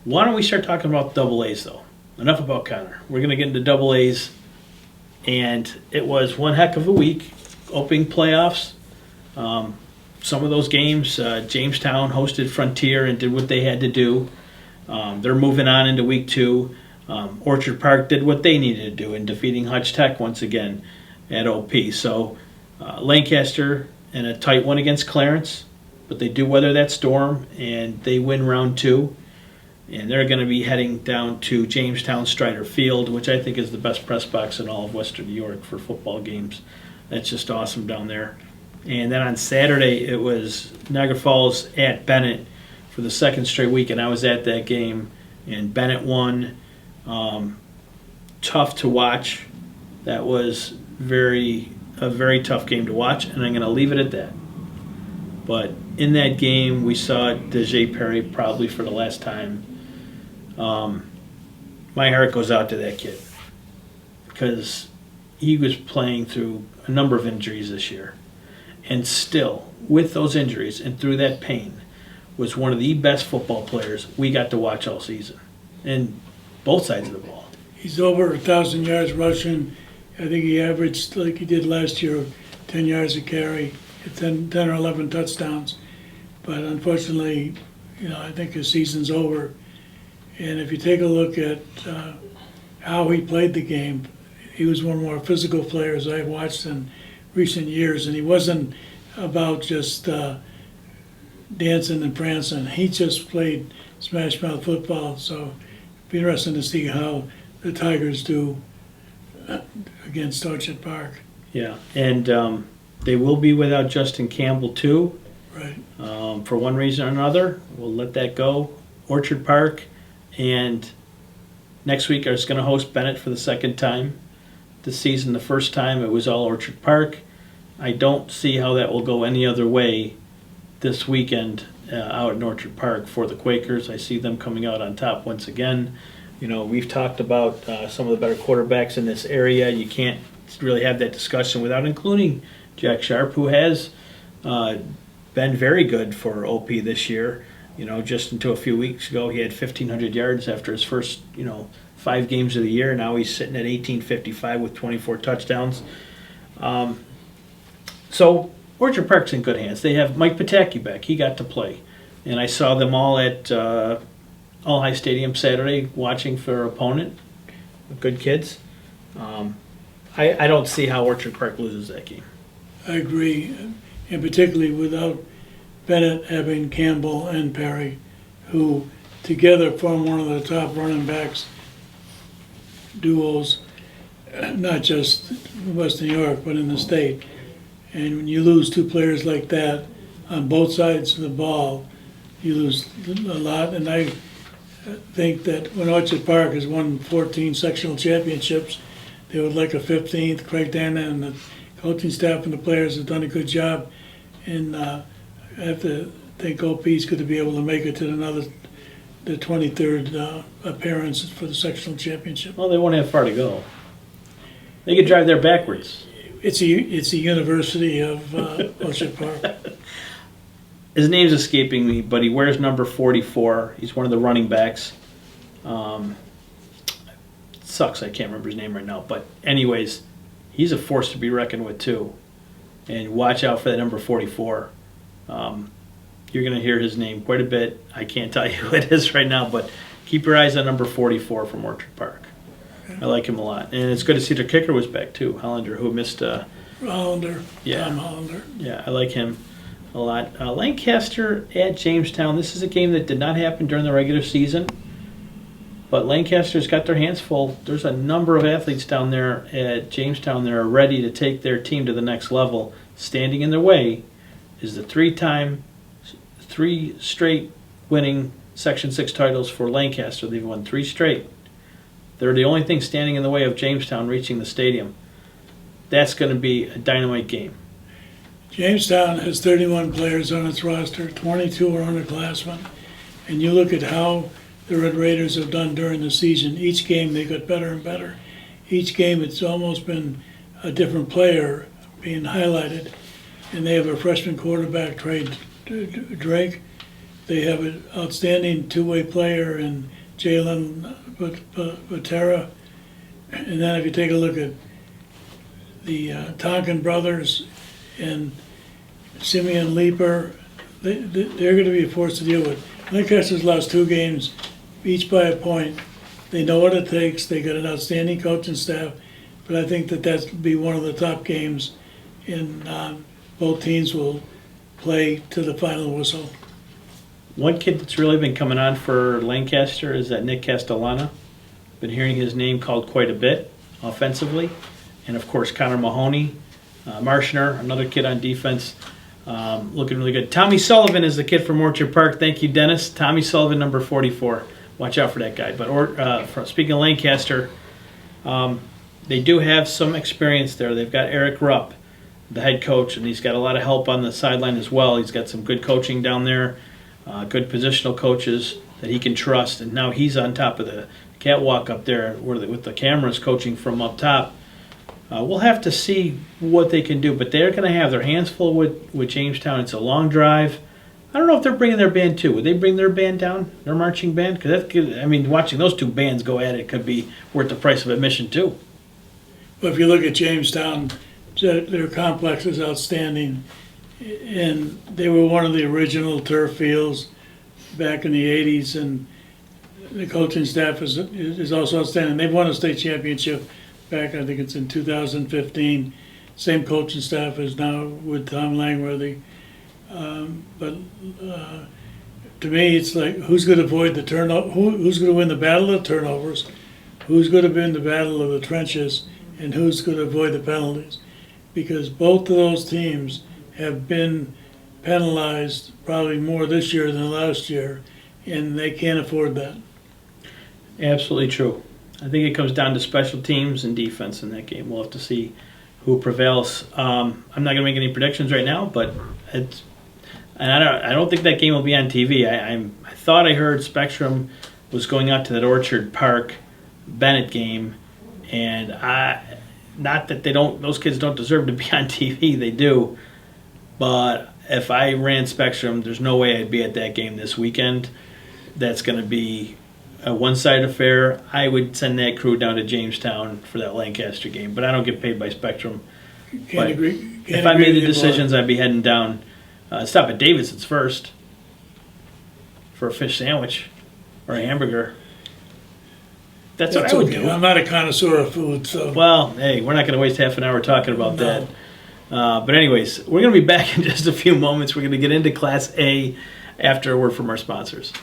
Why don't we start talking about double A's, though? Enough about Connor. We're going to get into double A's. And it was one heck of a week. Opening playoffs. Some of those games, Jamestown hosted Frontier and did what they had to do. They're moving on into week 2. Orchard Park did what they needed to do in defeating Hutch Tech once again at OP. So Lancaster in a tight one against Clarence, but they do weather that storm and they win round 2. And they're going to be heading down to Jamestown Strider Field, which I think is the best press box in all of Western New York for football games. That's just awesome down there. And then on Saturday, it was Niagara Falls at Bennett for the second straight week, and I was at that game, and Bennett won. Tough to watch. That was a very tough game to watch, and I'm going to leave it at that. But in that game, we saw Dejae Perry probably for the last time. My heart goes out to that kid because he was playing through a number of injuries this year. And still, with those injuries and through that pain, was one of the best football players we got to watch all season. And both sides of the ball. He's over 1,000 yards rushing. I think he averaged, like he did last year, 10 yards a carry, 10 or 11 touchdowns. But unfortunately, I think his season's over. And if you take a look at how he played the game, he was one of the more physical players I've watched in recent years, and he wasn't about just dancing and prancing. He just played smash mouth football, so it'll be interesting to see how the Tigers do against Orchard Park. Yeah, and they will be without Justin Campbell too. Right. For one reason or another. We'll let that go. Orchard Park, and next week I was going to host Bennett for the second time this season. The first time it was all Orchard Park. I don't see how that will go any other way this weekend out in Orchard Park for the Quakers. I see them coming out on top once again. We've talked about some of the better quarterbacks in this area. You can't really have that discussion without including Jack Sharp, who has been very good for OP this year. Just until a few weeks ago, he had 1,500 yards after his first, 5 games of the year. Now he's sitting at 1,855 with 24 touchdowns. So Orchard Park's in good hands. They have Mike Pataki back. He got to play. And I saw them all at All High Stadium Saturday watching for their opponent. Good kids. I don't see how Orchard Park loses that game. I agree, and particularly without Bennett having Campbell and Perry, who together form one of the top running backs duos, not just in West New York, but in the state. And when you lose 2 players like that on both sides of the ball, you lose a lot. And I think that when Orchard Park has won 14 sectional championships, they would like a 15th. Craig Dana and the coaching staff and the players have done a good job. And I have to think OP is going to be able to make it to the 23rd appearance for the sectional championship. Well, they won't have far to go. They could drive there backwards. It's a university of Orchard Park. His name's escaping me, but he wears number 44. He's one of the running backs. Sucks, I can't remember his name right now. But anyways, he's a force to be reckoned with too. And watch out for that number 44. You're going to hear his name quite a bit. I can't tell you who it is right now, but keep your eyes on number 44 from Orchard Park. I like him a lot. And it's good to see their kicker was back too, Hollander, who missed... Hollander, yeah. Tom Hollander. Yeah, I like him a lot. Lancaster at Jamestown. This is a game that did not happen during the regular season, but Lancaster's got their hands full. There's a number of athletes down there at Jamestown that are ready to take their team to the next level. Standing in their way is the 3 straight winning Section 6 titles for Lancaster. They've won 3 straight. They're the only thing standing in the way of Jamestown reaching the stadium. That's going to be a dynamite game. Jamestown has 31 players on its roster, 22 are underclassmen. And you look at how the Red Raiders have done during the season. Each game they got better and better. Each game it's almost been a different player being highlighted. And they have a freshman quarterback, Trey Drake. They have an outstanding two-way player in Jalen Patera. And then if you take a look at the Tonkin brothers and Simeon Leeper, they're going to be a force to deal with. Lancaster's lost 2 games, each by a point. They know what it takes. They got an outstanding coaching staff, but I think that that'll be one of the top games, and both teams will play to the final whistle. One kid that's really been coming on for Lancaster is that Nick Castellana. Been hearing his name called quite a bit offensively. And of course, Connor Mahoney, Marshner, another kid on defense, looking really good. Tommy Sullivan is the kid from Orchard Park. Thank you, Dennis. Tommy Sullivan, number 44. Watch out for that guy. But speaking of Lancaster, they do have some experience there. They've got Eric Rupp, the head coach, and he's got a lot of help on the sideline as well. He's got some good coaching down there, good positional coaches that he can trust. And now he's on top of the catwalk up there with the cameras coaching from up top. We'll have to see what they can do, but they're going to have their hands full with Jamestown. It's a long drive. I don't know if they're bringing their band too. Would they bring their band down, their marching band? Because watching those 2 bands go at it could be worth the price of admission too. But if you look at Jamestown, their complex is outstanding, and they were one of the original turf fields back in the 80s, and the coaching staff is also outstanding. They've won a state championship back, I think it's in 2015. Same coaching staff as now with Tom Langworthy. But to me, it's like, who's going to avoid the turnover? Who's going to win the battle of turnovers? Who's going to win the battle of the trenches? And who's going to avoid the penalties? Because both of those teams have been penalized probably more this year than last year, and they can't afford that. Absolutely true. I think it comes down to special teams and defense in that game. We'll have to see who prevails. I'm not going to make any predictions right now, but I don't think that game will be on TV. I thought I heard Spectrum was going out to that Orchard Park Bennett game, and not that those kids don't deserve to be on TV. They do, but if I ran Spectrum, there's no way I'd be at that game this weekend. That's going to be a one-sided affair. I would send that crew down to Jamestown for that Lancaster game, but I don't get paid by Spectrum. Can't agree. If I made the decisions, I'd be heading down. Stop at Davidson's first for a fish sandwich or a hamburger. That's what I would do. I'm not a connoisseur of food, so. Well, hey, we're not going to waste half an hour talking about that. But anyways, we're going to be back in just a few moments. We're going to get into Class A after a word from our sponsors.